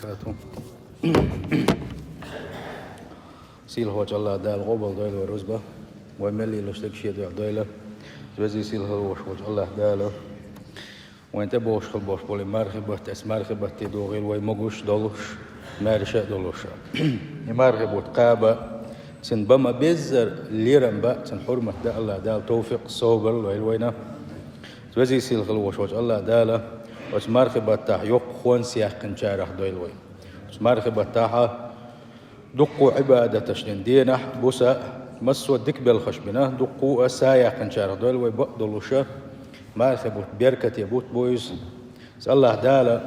وبركاته. سيل هو الله دال غوبل دويل ورزبة وملي لشتك شيء دويله زوزي سيل هو الله داله وانت بوش خل بوش بولي مرخبة تس مرخبة تدوغيل ويمغوش دولوش مارشة دولوشا مرخبة قابة سن بما بيزر ليرن با سن حرمة دا الله دال توفيق صوبر ويلوينا زوزي سيل هو الله داله وش مرخبة تاع يق خوان سياح كنشارح دويلوي وش مرخبة تاعها دقوا عبادة تشنين دينا بوسا مسوا ديك بالخشبنا دقوا سايا كنشارح دويلوي بقدلوشا مرخبة بيركة يبوت بويس الله دالا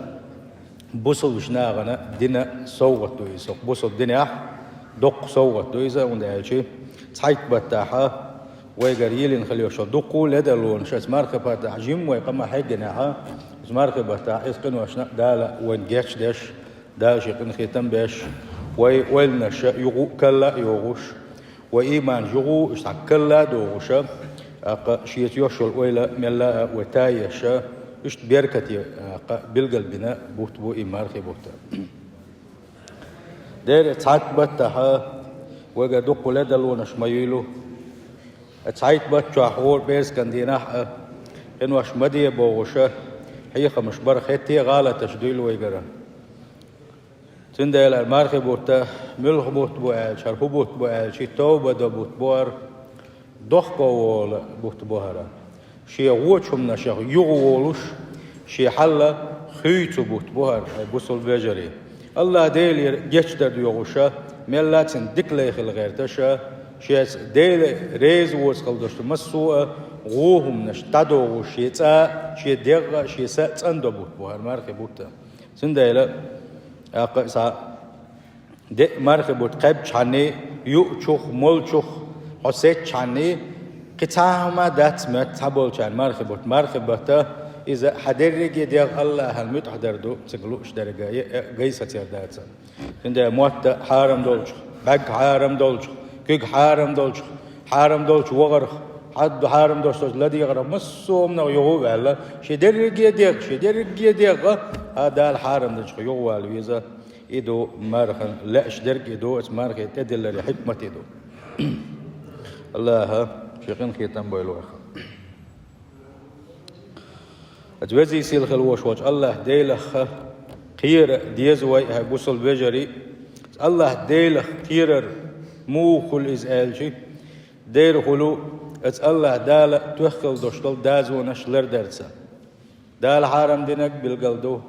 بوصل وشناغنا دينا صوت دويس بوصل دينا دق صوت دويسا وندعيشي تحيك بتاعها ويقريلين خليوشا دقوا لدلون شاس مرخبة تاع جيم ويقما حيقناها مرخبة تاع إسقن وشنا دالا وين جيش داش داش يقن ختم باش ويلنش يغو كلا يغوش وإيمان يغو اشتع كلا دوغوشا شيت يوشل ويلا ملا وتايشا اشت بيركتي بالقلبنا بوت بو إمارخي بوتا دير اتعاك بتاها ويقا دقو لدلونش ميلو اتعاك بتاها حور بيس كان ديناح انوش مدي بوغوشا هي خمش برخيتي غالة تشديل ويقرا تندل المارخي بوتا ملخ بوت بوال شرح بوت بوال شي توبة دبوت بوار دخقو وول بوت بوهرا شي غوتشم نشاخ يغولوش شي حلا خيتو بوت بوهر بوصل بجري الله ديل جيشتر يغوشا ملاتن ديكليخ الغير تشا شي ديل ريز وسخل دوشت مسوء غوهم نشتادو شيتا شي ديغ شي ساندو بوت بوهر مارخي بوتا سندايلا اقصا دي مارخي بوت قب چاني يو چوخ مول چوخ حسيت چاني قطعهما دات مت تابول چان مارخي بوتا اذا حدرجي ديغ الله هل حدردو سقلوش درجه جيسه دات سندا موت حارم دولچ باج حارم دولچ كيك حارم دولچ وغرخ حد حارم دوستوش لدي غرام مسوم نو يغو ولا شدرجي ديغ هذا الحارم دولچ يغو ولا ويزا إدو مارخن لا اشدرك إدو اسمارخ تدل لحكمة إدو الله شيخين خيتم بويلوخ أتوزي سيل خلوش واج الله ديلخ خير ديزوي هبوصل بجري الله ديلخ خير مو كل إزالشي دير خلو ات الله دال توخل دوشتل دازو نشلر درسا دال حارم دينك بالقلدو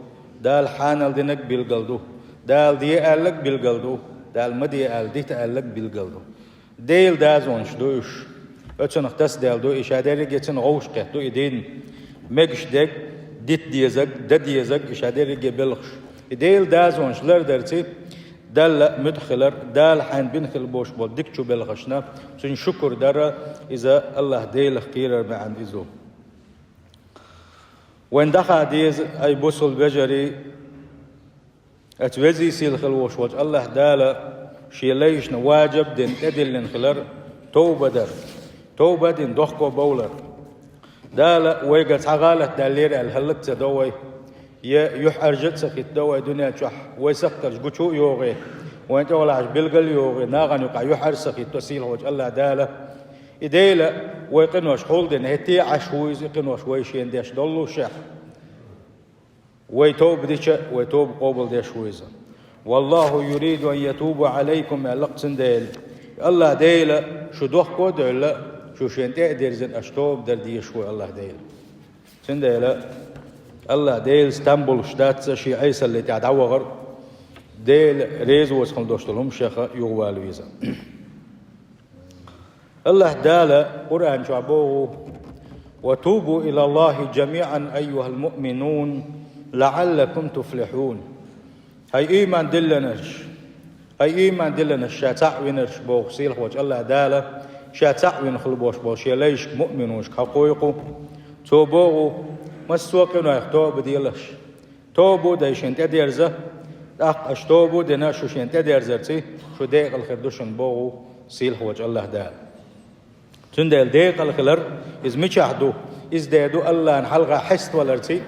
دال حانل دينك بالقلدو دال دي ألك بالقلدو دال مدي أل دي تألك بالقلدو ديل دازونش دوش اتشن اختص دال دو إشادري جيتن غوش قهدو إدين مجش دك ديت ديزك ديزك إشادري جي بلخش ديل دازونش لر درسي دال مدخلر دال حين بنخل بوش بول ديك شو بلخشنا سن شكر درا إذا الله ديل خير ما عند إزو وين دخل ديز أي بوصل بجري أتوزي سيل خلوش وج الله دال شي ليش نواجب دين أدل نخلر توبة دين دخكو بولر دال ويقت عغالة دالير الهلت تدوي يحرجت سخيت دوي دنيا شح ويسقطر جوتشو يوغي وانت ولا بالقل يوغي ناغن يقع يحر سخيت تسيل وج الله داله إديلا ويقنوش حولدن هتي عشويز يقنوش ويشين ديش دولو شح ويتوب ديش ويتوب قبل ديش ويزا والله يريد أن يتوب عليكم لقسن ديل الله ديلا شو دوخ كود ولا شو شنتي درزن أشتوب در ديشوي الله ديلا سن ديلا الله ديل اسطنبول شتات شي عيسى اللي تعدوغر ديل ريز وسخن دوشتلهم شيخ يغوال ويزا الله دالا قرآن شعبوه وتوبوا إلى الله جميعا أيها المؤمنون لعلكم تفلحون هاي إيمان دلنش شاتعوينش بوغ سيلح وج الله دالا شاتعوين خلبوش بوش يليش مؤمنوش كقويقو توبوغو مسوقنا يختوب ديلش توبو دايشن تديرزه أش توبو دناشو شن تديرزرتي شو ديق الخردوشن بوغو سيلح وج الله دالا تندل ديق الخلر إز مشاهدو إز ديدو الله نحلغا حست ولرتي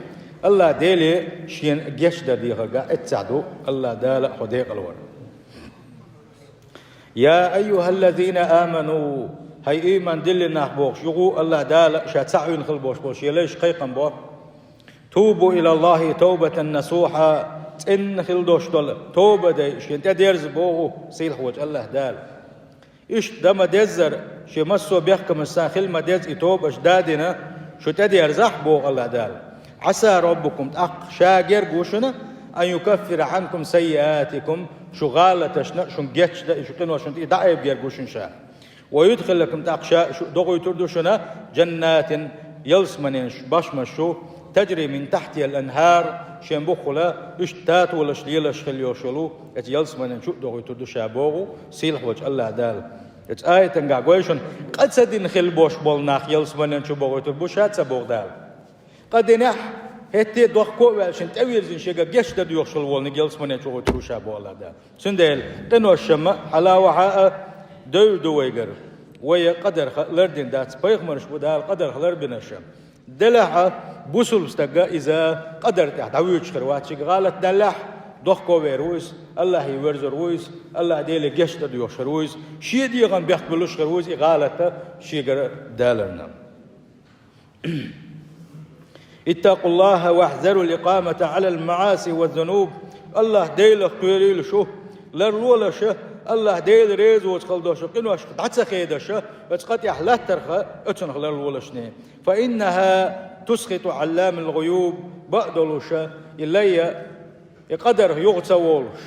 الله ديلي شين جيش دديها قا اتسعدو الله دال خديق الور يا أيها الذين آمنوا هاي إيمان دلنا بوش يقول الله دال شاتسعين خل بوش يليش قيقا بوش توبوا إلى الله توبة نصوحا إن خل دوش دول توبة دي شين تديرز بوغو سيل حوج الله دال إيش دم دزر شي مسو بيحكم الساخل ما دز إتوب أجدادنا شو تديرزح بوغ الله دال عسى ربكم تأق شاجر قوشنا أن يكفر عنكم سيئاتكم شو غالة شو جتش شو كنوا شو دعيب يرقوشن شاء ويدخل لكم تأق شو دغوا يتردوشنا جنات يلسمنين باشمشو تجري من تحت الأنهار شين بخلا اشتات ولا شليلا شخليوشلو ات يلسمنين شو دغوا يتردوشا بوغو سيلح وجه الله دال ات آية تنقاقويشن قد سدين خل بوش بولناخ يلسمنين شو بوغو يتردوشات سبوغ دال قد نح هتي دوخكو عشان تأويرزين شيء جيش ده يوصل والن جلس من يشوفه تروشا بولا ده سندل تنو الشماء حلاوة حاء دو ويجر ويا قدر لردين دات بيخ مرش بدال قدر خلر بنشم دلها بوصل استجا إذا قدر تعويش خروات شيء غلط دلح دوخكو ويرويس الله يورز رويس الله ديل جيش ده يوصل رويس شيء دي غن بيحبلوش خرويس غلط شيء دالنا اتقوا الله واحذروا الإقامة على المعاصي والذنوب الله ديل قيريل شو لرلولا شه الله ديل ريز وتخلدو شو قنوش تعتس خيدا شه بتقطع لا ترخى اتنخ لرلولا شني فإنها تسخط علام الغيوب بقدلو شه إلي يقدر يغتسولش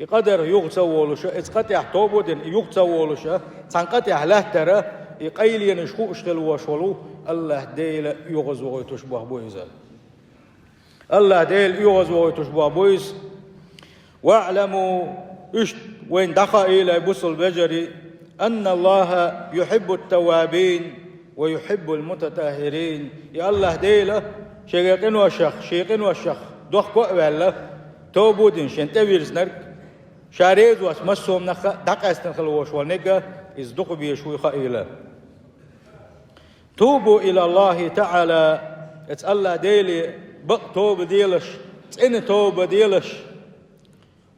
يقدر يغتسولش اتقطع توبودن يغتسولش تنقطع لا ترى يقيلين شخو اشتلوا شولو الله ديل يغز ويتشبه بويز الله ديل يغز ويتشبه بويز واعلموا إيش وين دخل إلى بوصل بجري أن الله يحب التوابين ويحب المتطهرين يا الله ديل شيقين وشخ دوخ كوئل توبودين شن تبيرز نرك شاريز واسمسهم نخ دق استنخلوش ونجا إز دق بيشوي خائلة توبوا إلى الله تعالى اتس الله ديلي بق توب ديلش إن توب ديلش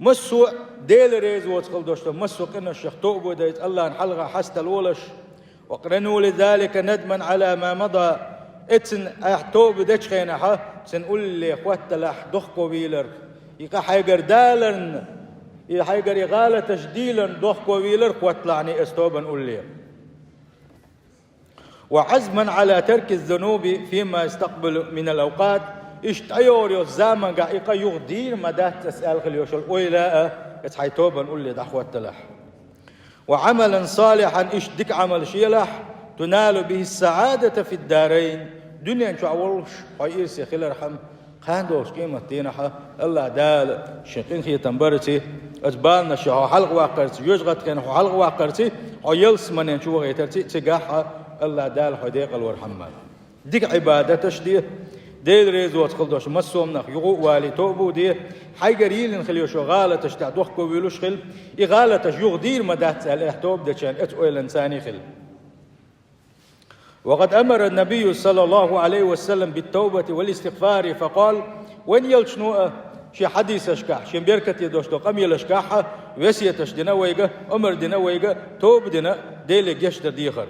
مسو ديل ريز وتخل دوشت مسو قنا الشيخ توبوا ديت الله نحلغة حست الولش وقرنوا لذلك ندما على ما مضى اتسن توب ديش خينها سنقول لي اخوات لح دخكو بيلر يقا حيقر دالرن يحيقر يغالة تجديلا دخكو بيلر اخوات استوبا نقول لي وعزما على ترك الذنوب فيما يستقبل من الأوقات اشتايور يوزاما قائقا يغدير مدى تسأل خليوشل وإلا يتحيتوبا نقول لي دخوة تلح وعملا صالحا اشتك عمل شيلح تنال به السعادة في الدارين دنيا انشو عولش حيرسي خيل رحم خاندوش قيمة دينها الله دال شقين خي تنبرتي أجبالنا شو حلق واقرتي يجغت كان حلق واقرتي عيلس من ينشو غيترتي تقاحها الله دال حديق الورحمة ديك عبادة تشديه ديل ريز واتخل دوش مسوم نخ يغو والي توبو دي حي قريل نخليوشو غالة تشتع دوخكو ويلوش خل إغالة تشيوغ دير مدات الاحتوب دي كان اتقو الانساني خل وقد أمر النبي صلى الله عليه وسلم بالتوبة والاستغفار فقال وين يلشنوه شي حديث اشكاح شي بيركت يدوش دو قم يلشكاحة ويسيتش دينا ويقى أمر دينا ويقى توب دينا ديل جيش ديخر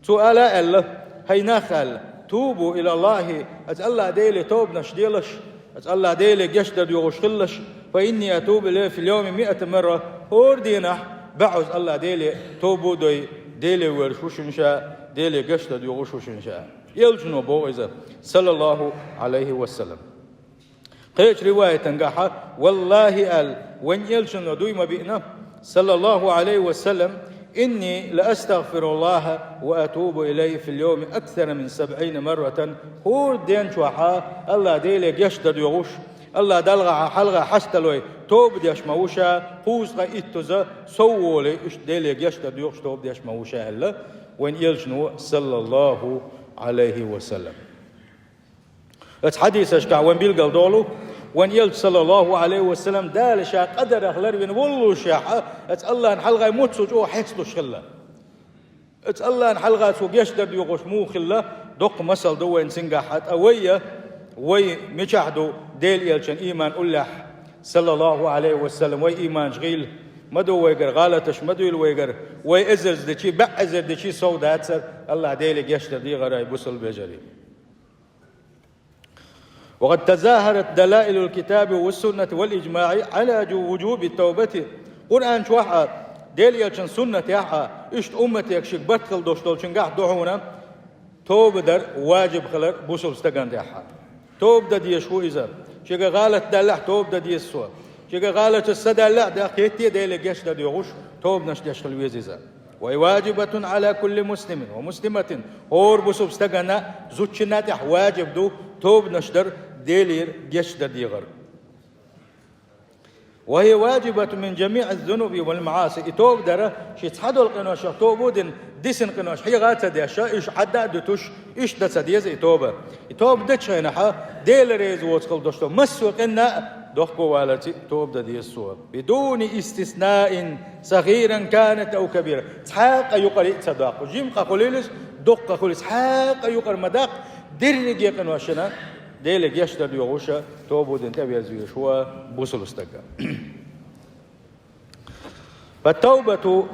سؤال الله هينا خال توبوا إلى الله الله ديلي توب نشديلش الله ديلي جشدد يغشخلش فإني أتوب إليه في اليوم 100 مرة هور دينا بعوز الله ديلي توبوا ديلي ورشوش شاء ديلي جشدد يغشوش شاء يلجنوا بو إذا صلى الله عليه وسلم قيش رواية تنقاحة والله قال وين يلجنوا دوي ما بينا صلى الله عليه وسلم إني لأستغفر الله وأتوب إليه في اليوم أكثر من 70 مرة هور دين شوحا الله ديلي يشتد يغوش الله دلغا حلغا حستلوي توب ديش موشا قوزغا إتوزا سوولي إش ديلي يشتد يغوش توب ديش موشا الله وين يلجنو صلى الله عليه وسلم حديث أشكع وين بيلقل دولو وان يلج صلى الله عليه وسلم دال شا قدر اخلر بين والله شاحه ات الله ان حلغه يموت سوجو حيصلو شخله ات الله ان حلغه سوق يشدد يغش مو خله دق مسل دو ان سنغحت اويه وي مشاهدو ديل يلشن إيمان الله صلى الله عليه وسلم وي إيمان شغيل مدو ويقر غالتش مدو الويقر وي إزرز دشي بأزر دشي سودات سر الله ديلك يشتر دي غراي بوصل بجري. وقد تظاهرت دلائل الكتاب والسنة والإجماع على وجوب التوبة. قرآن شوحة ديل يلشن سنة يحا اشت أمتي يكشك بطل دوشتول شنقاح دوحونا توب در واجب خلر بوصل استقان يحا توب دا دي شو إذا شيء غالت دلح توب دا دي السوا شيء غالت السدلح دا كيتي ديلك يشتر دي غش توب نشت يشتر الويزيزا. وواجبة على كل مسلم ومسلمة اور بوصل استقانا زوجنات واجب دو توب نشتر ديلير يشتر دي غر. وهي واجبة من جميع الذنوب والمعاصي. توب درا شي تحدو القنوش توبودن ديسن قنوش حي غاتا ديشا إيش حدا دوتوش إيش دا ديز توبة توب دتش هنا ديل ريز وتقل دوشتو مسو قنا دوخكو والتي توب دا ديز سوا بدون استثناء صغيرا كانت أو كبيرة. تحاق يقر صداق جيم قوليلس دق قوليس حاق يقر مداق درجي قنوشنا ديلك يشتر يغوشا توبودن تبيز يشوا بوصل استقا. فالتوبة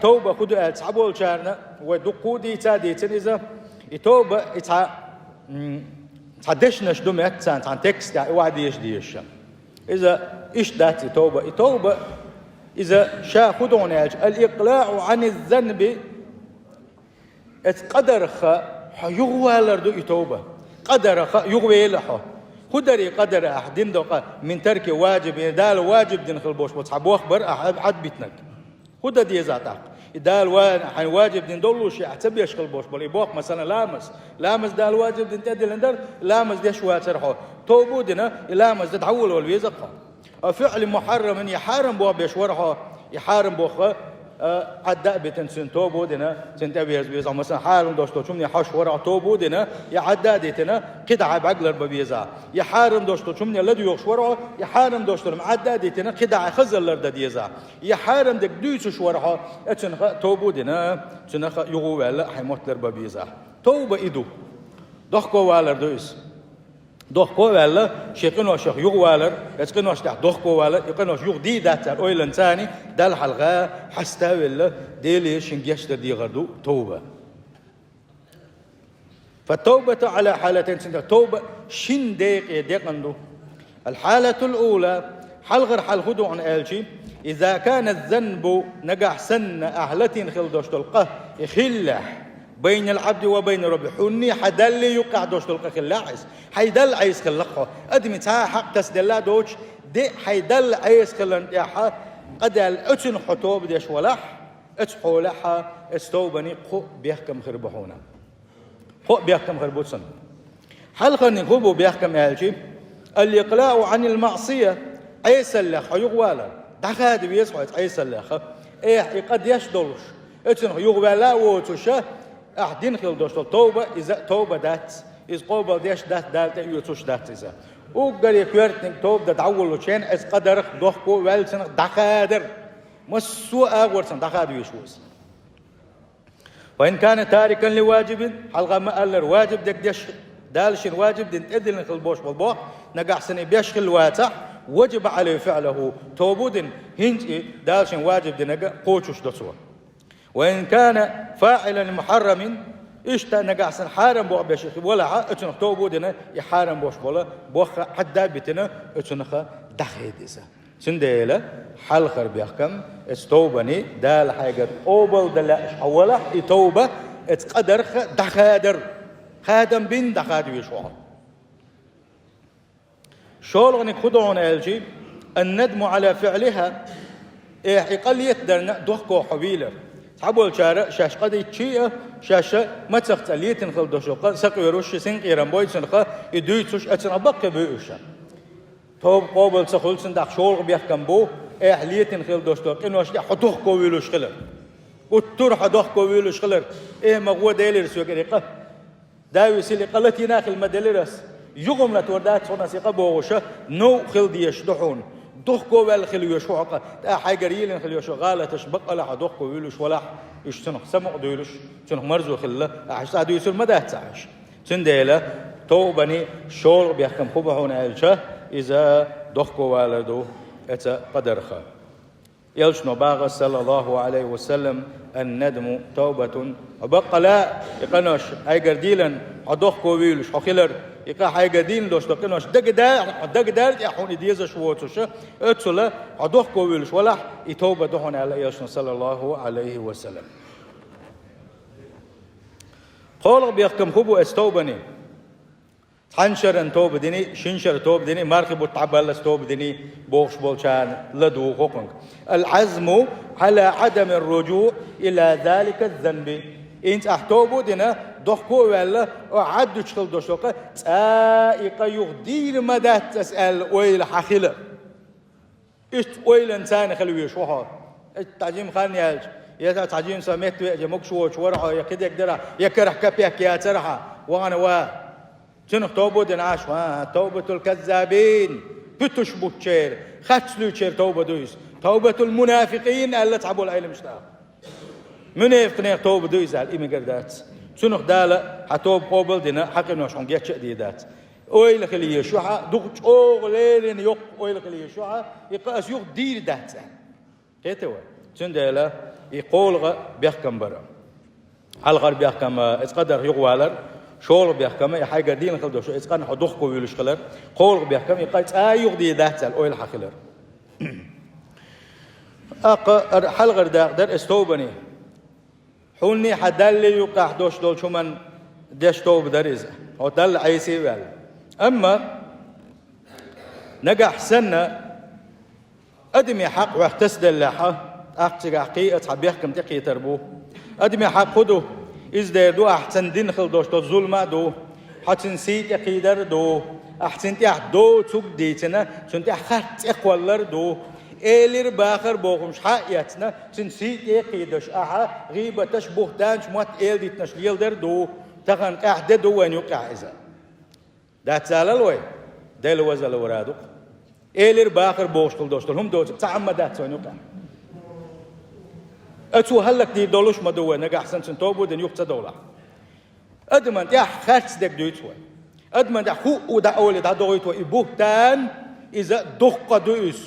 توبة خدوا تصعبوا الشارنا ودقودي تادي تنزا التوبة تعدشنش دمت عن تكست واحد يشديش. إذا إيش دات التوبة إذا خدون الإقلاع عن الذنب اتقدر يغوى لردو التوبة قدر يغوى لها خدري قدر أحدين دقة من ترك واجب دال واجب دين خلبوش بتصحبوا أخبر أحد بيتنك خد دي زاتك دال واجب دين دولو شيء اعتبر يشغل بوش بل يبوق مثلا لامس دال واجب دين تدل اندر لامس ديش واترحو توبو دينا لامس تتحول والويزقها فعل محرم يحارم بو بيشورحو يحارم بوخ عدا بتنسن توبو دينا تنتبه بيزا مثلا حارم دوشتو شمني حش ورع توبو دينا يعدا ديتنا قدعه بعقلر ببيزا يحارم دوشتو شمني لدو يخش ورع يحارم دوشتو معدا ديتنا قدعه خزلر دديزا يحارم دك دويتش ورع اتنخ توبو دينا تنخ يغو ولا حيموتلر ببيزا توبه ايدو دخكو والر دويس دخكو ولا شيقنو شيخ يغوالر يسقنو شتاع دخكو ولا يقنوش يغ دي داتر اويلن ثاني دال حلغا حستا ولا ديلي شنجشت دي غردو توبه. فالتوبة على حالتين سنة توبة شن ديق يدقندو. الحالة الأولى حلغر حل خدو عن آلشي إذا كان الذنب نجح سن أهلتين خلدوش تلقاه يخلح بين العبد وبين ربه حني حدل يقع دوش تلقى خلاعس حيدل عيس خلقه أدمي تها حق تسدلا دوش دي حيدل عيس خلن ياها قد الأتن حطوب ديش ولح اتحولها استوبني خو بيحكم خربحونا خو بيحكم خربوتسن حلقا نخوبو بيحكم يالجي الإقلاع عن المعصية عيس اللخ يغوالا دخاد بيسحو عيس اللخ إيه قد يشدلش اتن يغوالا وتشا أحدين خل دوشتو توبة إذا توبة دات إذا قوبة ديش دات يوتوش دات إذا وقال يكويرتنك توبة تعول وشين إذا قدرك دوخكو والسنك دخادر مسوء أغورسن دخادر يشوز. وإن كان تاركا لواجب حلقة ما قال واجب دك ديش دالشين واجب دين تدلن خل بوش بالبوح نقع سنة بيشخل واتح وجب عليه فعله توبودن هنج دالشين واجب دين نقع قوتش دسوا. وإن كان فاعلا محرم إشتا نقعسن حارم بوع بشيخ ولا اتنخ توبو دينا يحارم بوش بولا بوخ حدا بتنا اتنخ دخيدسا سنديلا حلخر بيحكم استوبني دال حاجة أوبل دلا حولا توبة اتقدر دخادر خادم بين دخادر يشوع شولغني خدعون الجي الندم على فعلها يقل يقدر دوخكو حبيلة حبول شارع شاش قدي تشيء شاشة ما تختليت نخل دوشقة سقي روش سنق يرمبوي سنخا يدويتوش أتنبق بيوشا توب قابل سخول سندق شول بيحكم بو أهليت نخل دوشقة إنه أشياء حدوخ كويلوش خلر وتور حدوخ كويلوش خلر إيه مغوا دايلر سوكريقة داوي سيلي قلتي ناخل مدلرس يغم لا توردات صنا سيقة بوغشة نو خل ديش دحون دخكو بالخليو شوقة تا حاجريل خليو شغالة تشبق لا دخكو ويلوش ولا يشتنخ سمع دويلوش تنخ مرزو خلا عشت عدو يسول مدى تعيش تنديلا توبني شول بيحكم خبهون ألشة إذا دخكو والدو إتا قدرخا يلشنو باغ صلى الله عليه وسلم الندم توبة وبقى لا يقناش أي قرديلا عدخكو ويلش حخيلر يقا حي قدين دوش تقناش دق دار يحون ديزا شووتوش اتسلا عدخكو ويلش ولا يتوبة دهون على يلشنو صلى الله عليه وسلم قول بيحكم خبو استوبني حنشر توب ديني شنشر توب ديني مركب تعبلس توب ديني بوخش بولشان لدو خوكنك العزم على عدم الرجوع إلى ذلك الذنب إنت أحتوبو دينا دخكو ولا وعدو تشخل دوشوكا تائقا يغدير مدى تسأل ويل حخيلة إيش ويل إنسان خلوي شوحار التعجيم خاني هالج يا تعجيم سميت ويجي مكشوش ورعه يا كده يقدرها يكره كبيك يا ترحى وانا شنو توبة دناش توبة الكذابين بتشبه شير خاتلو شير توبة دويس توبة المنافقين اللي تعبوا العلم مشتاق منافقين توبة دويس على إيمي قردات شنو خدالة حتوب قبل دنا حقي نوشون جيت شديدات أويل خليه يشوحة دقت أوغلين يق أويل خليه يشوحة يقاس يق دير دات كيتوا شنو دالا يقول بيحكم برا الغرب بيحكم اتقدر يقوالر شول بيحكم يحاي قدين خلدو شو اتقان حدوخكو ويلش خلر قول بيحكم يقايت يغدي ذات الأويل حخلر حلغر داقدر استوبني حولني حدالي يقع دوش دول شو من ديش توب دريزة ودل عيسي وال أما نقع سنة أدمي حق واحتسد اللحة أحتق حقيقة بيحكم تقي تربو أدمي حق خدو إذا دو أحسن دين خل دوش دو ظلمة دو حسن سيت يقيدر دو أحسن تيح دو تسوق ديتنا سن تيح خرط إقوالر دو إيلر باخر بوغمش حقيتنا سن سيت يقيدش أحا غيبة تشبه تانش موات إيل ديتنش ليلدر دو تغن أحد دو وين يقع إذا دات زالل وين ديل وزل ورادو إيلر باخر بوغش خل دوش هم دوش تعمد دات وين يقع أتو هلك دي دولوش مدوه نجا أحسن سنتوبو دن يقصد دولا أدمن يا خرج دك دويتوا أدمن يا خو ودا أولي دا دويتوا بوهتان إذا دق دويس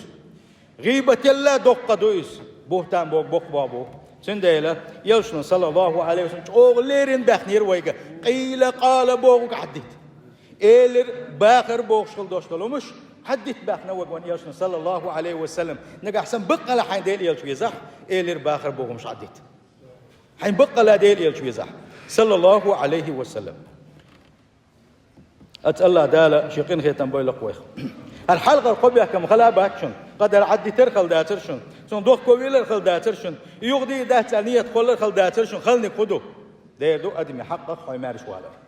غيبة الله دق دويس بوهتان بوك بابو سنديلا يلشنا صلى الله عليه وسلم أغليرين بخنير ويجا قيل قال بوك حديت إيلر باخر بوك شغل دوشتلو مش حديت باخنا وجوان يلشنا صلى الله عليه وسلم نجا أحسن بقى لحين ديل يلشوا يزح إيلر باخر بوك مش عديت حين بقى لا ديل يلشوا يزح صلى الله عليه وسلم أتألى دالة شيقين خيتان بوي لقويخ الحلقة القبية كم خلا باكشن قدر عدي ترخل داترشن سون دوخ كويلر خل داترشن يغدي دات أنية تقول خل داترشن خلني خدو ديردو أدم يحقق حيمارش والا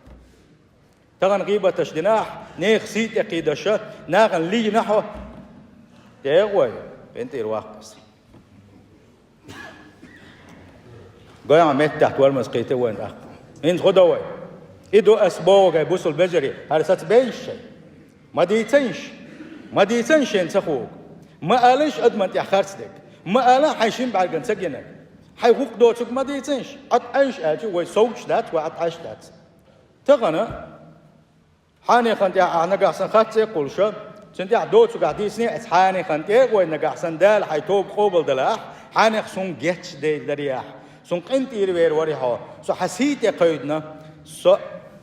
تغن غيبة تشدناح نيخ سيت يقيدشة ناغن لي نحو تيغوي بنت إرواقس قوي عميت تحت والمس قيته وين أخ إنت خدوي إدو أسبوع بوصل بجري هرسات بيش ما ديتنش إنت أخوك ما قالش أدمنت يا خرسدك ما قال حيشين بعد جن سجنك حيوق دوتك ما ديتنش أتعيش أجي ويسوش دات وأتعيش دات تغنى حاني خنتي أنا قاعد خاتي قول شو سنتي عدوتك قاعديسني حاني خنتي وين قاعد دال حيتوب قبل دلاح حاني خصون جتش دي درياح سون قنتي يروير وريها سو حسيت قيدنا سو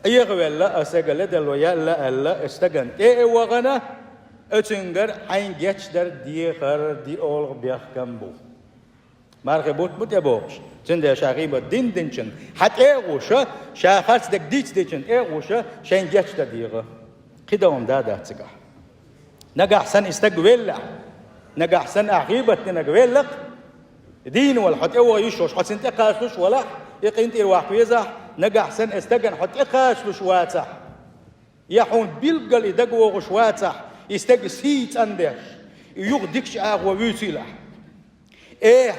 يغولا أسجل دلويا لا استجن وغنا أتنجر حين جتش در دي خر دي أول بيحكم بو مرغبوت بوت يبوش تندى شاغيبة دين دينشن حتى إغوشة شاخرت دك ديت دينشن إغوشة شين جتش در ديغة قدوم دادا تسقح نجا أحسن استقبل نجا أحسن عقيبة نجبلك دين ولا حتى هو يشوش حتى أنت قاسوش ولا يقينت الواقع يزح نجا أحسن استجن حتى قاسوش واتح يحون بيلقل يدقوا غشواتح يستجي سيت أندش يغدكش أغوى ويسيله إيه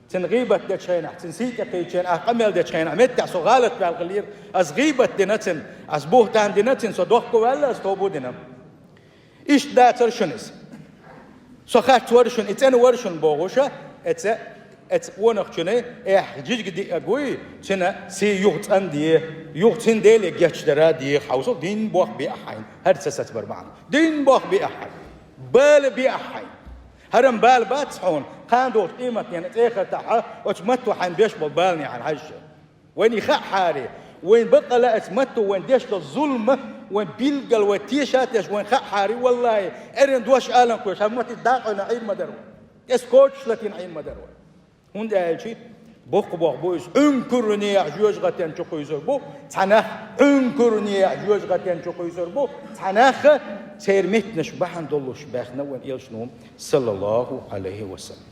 تنغيبة دشينا تنسيت كيشين أقمل دشينا متى سغالت بالغلير أز غيبة دينتن أز بوهتان دينتن صدوق ولا استوبو دينم إيش دا ترشنس سخات ورشن إتن ورشن بوغوشة إتس ونخشني جيج دي أقوي شنا سي يوت أندي يوتين ديل جاتشترا دي حوصل دين بوخ بأحين هاد سست بربعان دين بوخ بأحين بال بأحين هرم بال باتحون قاندو قيمة يعني تأخر تحا وتمتو حين بيشبل بالني عن حجة وين يخاء حاري وين بقى لا اتمتو وين ديش الظلم وين بيلقل وتيشاتش وين خاء حاري والله ارن دوش آلن كوش هم تداقوا نعين مدرو اسكوتش لكن عين مدرو هون ده الشيء بوق بويس انكرني عجوز غتين شو يزور بو تناخ انكرني عجوز غتين شو يزور بو تناخ سير متنش بحن دلوش باخنا وين إلشنوم صلى الله عليه وسلم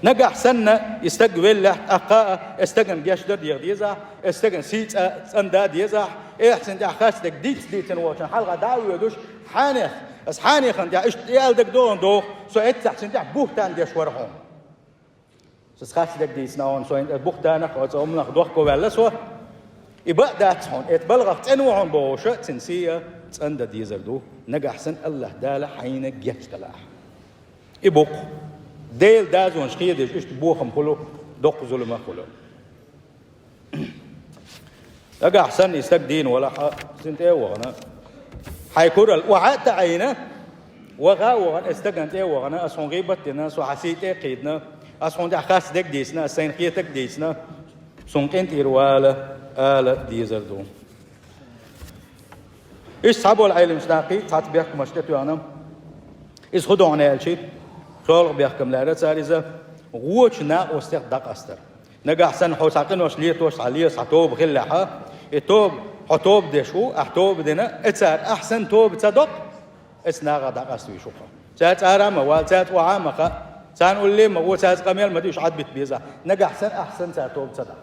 نجح سنة يستقبل له أقاء استجن جيش در يغديزه استجن سيت أنداد يزح إحسن ده خاص دك ديت نواشن حلقة دعوة يدوش حانخ بس حانخ عند إيش يال دك دون دو سو إحسن ده بوختان ده شورهم بس خاص دك ديت ناون سو إنت بوختانك أو تأمل خدوخ كوبلا سو يبقى داتهم إتبلغ تنوعهم بوشة تنسية أنداد يزردو نجح سن الله دال حين جيش تلاح يبوق ديل دازون شخيدش إيش بوخم كله دق ظلمه كله لقى أحسن يستقدين ولا سنتين وغنا حيكون الوعاء تعينه وغا وغنا استقنت وغنا أصون غيبتنا سو حسيت قيدنا أصون ده خاص دك ديسنا أصين خيتك ديسنا سون كنت إرواله آل ديزردو إيش صعبوا العلم سناقي تعت بيحكم أشتتوا أنا إيش خدوا عنا الشيء خالق بيحكم لها سارزة غوش نا وستيق دق أستر نجا أحسن حوساقين وشليت وش عليه سحتوب غلحة التوب حتوب دشو أحتوب دنا اتسار أحسن توب تصدق اسناغ دق أستوي شوفه سات أرامة والسات وعامة سان أولي ما هو سات قميل ما ديش عاد بيتبيزا نجا أحسن سات توب تصدق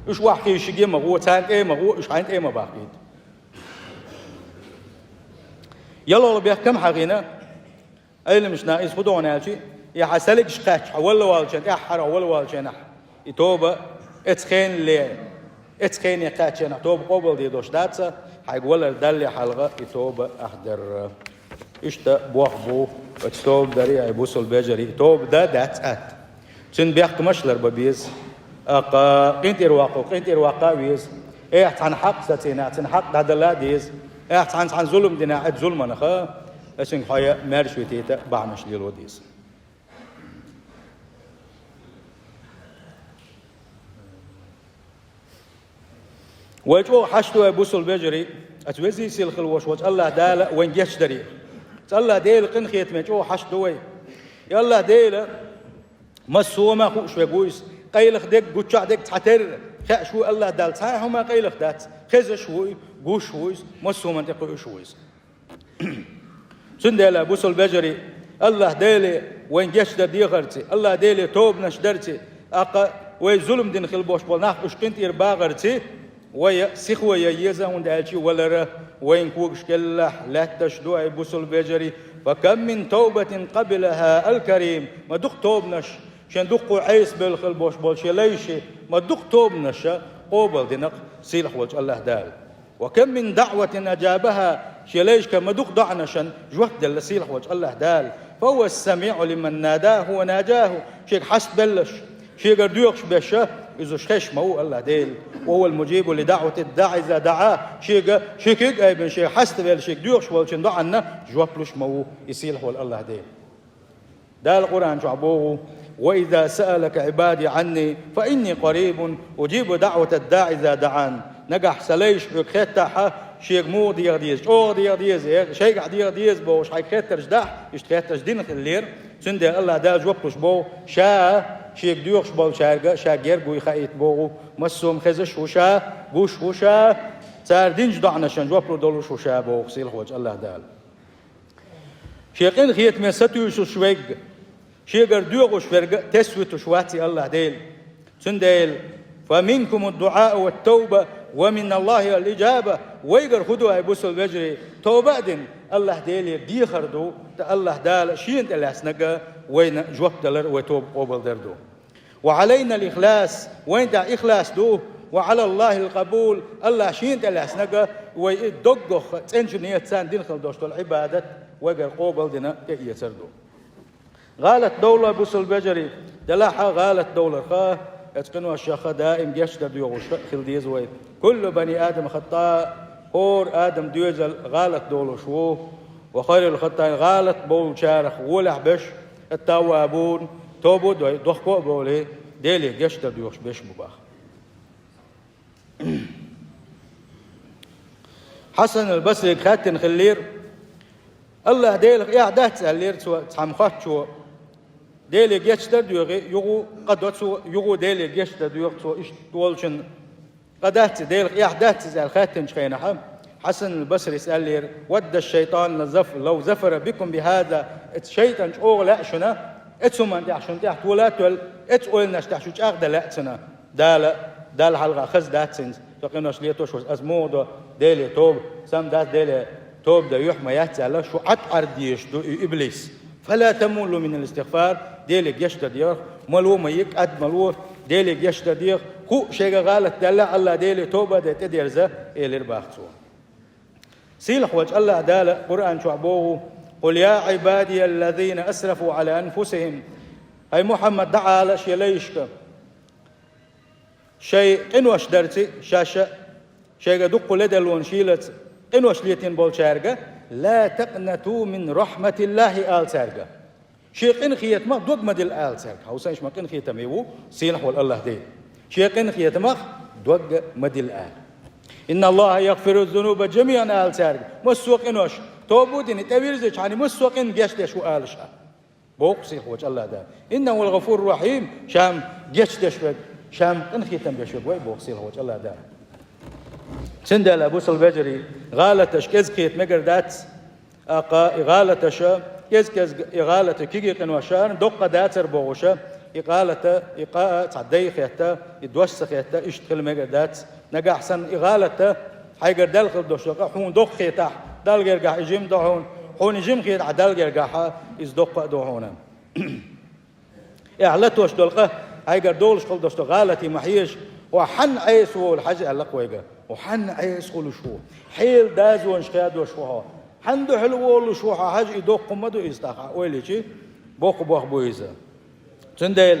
إيش واحد يشجع ما هو سات إيه ما هو إيش عند إيه ما باقيد يلا بيحكم حقينا أيل مش ناقص خدونا هالشيء يحسلك شقاش ولا والشان أحر ولا والشان أح يتوبة اتخين يقاتشنا توبة قبل دي دوش داتسا حيقول دل حلقة يتوبة أحضر إشتا بوخبو اتوب دري يبوس البجري توب دا دات تن بيحكم مشلر ببيز قنت إرواقا ويز عن حق ستينا عن حق دادلا ديز عن ظلم دينا ظلم نخا أشين حياة مارشوا تيتا بعمش لي الوديس وجو حشتوا يبوس البجري أتوزي سيل خلوش وش الله دال وين جيش دري الله ديل قن خيت مجو حشتوا يلا ديل مسوما خوش وجويس قيلخ دك قطع دك تحتر خشوا الله دال صاحهما قيلخ دات خز شوي قوش شويس مسوما تقول شويس سندلا بوس البجري الله ديلي وين جيش دي غرتي الله ديلي توب نشدرتي أقا وي ظلم دين خل بوش بولناخ وش كنت إربا غرتي وي سخوة ييزا وندالشي ولا وين كوكش كله لا تشدوع بوس البجري فكم من توبة قبلها الكريم ما دق توبنش شان دقوا عيس بالخل بوش بولشي ليشي ما دق توبنش قوبل دينق سيلح وجه الله دال وكم من دعوة أجابها شيليش كما دوق ضعنشا جوحد دلسيلح وجه الله دال فهو السميع لمن ناداه وناجاه شيك حس بلش شيك رديوكش بشه إذا شخش مو الله ديل وهو المجيب لدعوة الداعي إذا دعاه شيك أي شيك حس بل شيك ديوكش والشن ضعنا جوابلش مو يسيلح الله ديل ده القرآن شعبوه وإذا سألك عبادي عني فإني قريب أجيب دعوة الداعي إذا دعان نجح سليش بكتها شيء مو ديرديز أو ديرديز شيء ديرديز بوش حيكتر جدح يشتكتر جدين الليل سند الله دا جوبش بو شا شيء ديوش بو شا غير بو يخيط بو مسوم خزش وشا بوش وشا صار دين جدعنا شان جوبلو دولوش وشا بو خسيل وجه الله دال شيقين خيت من ستوش شويق شيء ديوش فرق تسويت شواتي الله ديل سنديل فمنكم الدعاء والتوبة ومن الله الإجابة ويقر خدوا يبوسوا البجري توبة دين الله ديلي دي خردو الله دال شين تلاس نجا وين جواب دلر وتوب قبل دردو وعلينا الإخلاص وين دا إخلاص دو وعلى الله القبول الله شين تلاس نجا ويدقخ تنشنية سان دين خلدوش العبادة ويقر قبل دينا يسردو غالت دولة بوصل بجري دلحة غالت دولة خا اتقنوا الشيخ دائم يشتد يغوش خل ديزوي كل بني آدم خطاء اور آدم ديوزل غالت دولة شو وخير الخطاء غالت بول شارخ ولح بش التوابون توبود ضحكوا بولي ديلي يشتد يغوش بش مباخ حسن البصري خاتن خلير الله ديلك إعداد سألير تحم خاتشو ديلك يشتد يغو قدوتسو يغو ديلك يشتد يغو إشتولشن قدات ديلك إعداد سأل خاتن شخينها حسن البصري سألير ود الشيطان لو زفر بكم بهذا الشيطان شغل لا شنا اتسم أنت عشان تحت ولا تول اتقول نشتح شو أخذ لا سنة دال حلقة خز دات سنس تقيناش ليتوش أزمودو ديلي توب سام دات ديلي توب دا يحمى يحتى شو عطعر ديش دو إبليس فلا تمولوا من الاستغفار ديلي يشتى دير ملو ما يقعد ملو ديلي يشتى دير هو شيء غالت دلع الله ديلي توبة دا تدير زا إلي رباختو سيلح وجه الله دالة قرآن شعبوه قل يا عبادي الذين أسرفوا على أنفسهم أي محمد دعا لشي ليشك شيء إنوش درتي شاشة شيء دق لدلون شيلت إنوش ليتين بول شارقة لا تقنطوا من رحمة الله آل سارقة شيء إن خيت ما دوق مدل آل سارقة هو سانش ما إن خيت ميو سيلح والله دي شيء إن خيت ما دوق مدل آل إن الله يغفر الذنوب جميعا آل سارقة مسوق إنوش توبودين تبيرزش يعني مسوق إن جشتش وآلش بوق سيلح وجه الله ده إنه الغفور الرحيم شام جشتش شام إن خيتم بشوق وي بوق سيلح وجه الله ده سندل أبو البجري غالتش كزكيت مقردات إغالتش كز إغالة كيجي قنوشان دق داتر بوغشة إقاء تعدي خيتا يدوش خيتا إشتغل مقردات نجا أحسن إغالة حيقر دلخل دوشقة حون دق خيتا دال جرجح يجيم دهون حون يجيم خيت عدال جرجحها إزدق دهونا إعلتوش دلقة حيقر دولش خل دوش غالتي محيش وحن عيسو الحاجة اللقويقة وحن عيسو لشو حيل دازو انشقياد وشوها حندو حلو لشوها حاجة يدوق قمدو إزداقا ويلي شي بوق بوق بويزا تنديل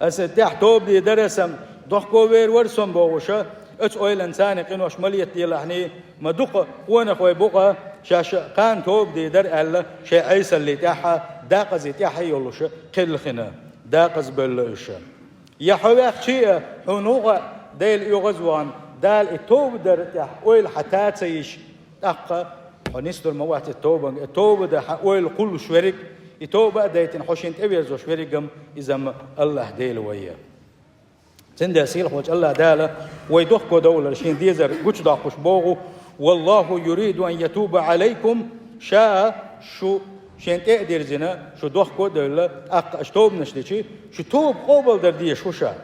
أستيح توب دي درسم دوحكو وير ورسم بوغوشا اتس اويل انساني قنوش مليت دي لحني مدوق وانا خوي بوقا شاشا كان توب دي در ألا شي عيسى اللي تاحا داقز يتاحا يولوشا قل خنا داقز بلوشا يا حواق شيء حنوغا ديل يغزوان دال التوب در تاح اويل حتات سيش تاقا حنيستر موات التوب ده اويل كل شورك التوب دايتن حوشين تبيزو شوركم إذا الله ديل ويا سند سيلح وجه الله داله ويدخكو دولة شين ديزر قوش داقوش بوغو والله يريد أن يتوب عليكم شاء شو شين تقدر زنا شو دخكو دولة أشتوب نشتشي شو توب قبل در دي شو شاء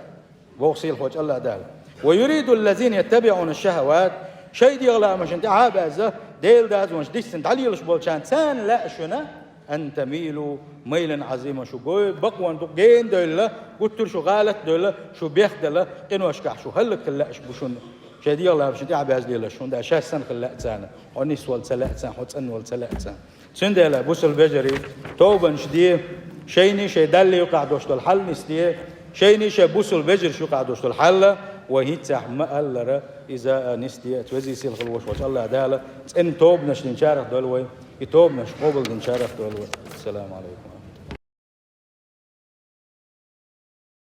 بوغ سيلح وجه الله داله ويريد الذين يتبعون الشهوات شيء دي غلا مش انت عابزة ديل داز ومش ديش سنتعلي لش بولشان سان لا شنا أن تميلوا ميلا عظيما شو قوي بقوان دقين دولة قلت شو غالت دولة شو بيخدلة قنو أشكح شو هلك خلاش بشون شدي الله مش انت عابز ديلا شون ده شاش سن خلاء تسانا ونيس والسلاء تسان حوت أن والسلاء تسان سندلا بوس البجري توبا شديه شيني شي دالي يقع دوشت الحل نسديه شيني شي بوس البجر شو قع دوشت الحل وهي تحمى الله إذا نستي توزي سيل خلوش وش الله داله إن توب نش نشارك دولوي يتوب نش قبل نشارك دولوي السلام عليكم.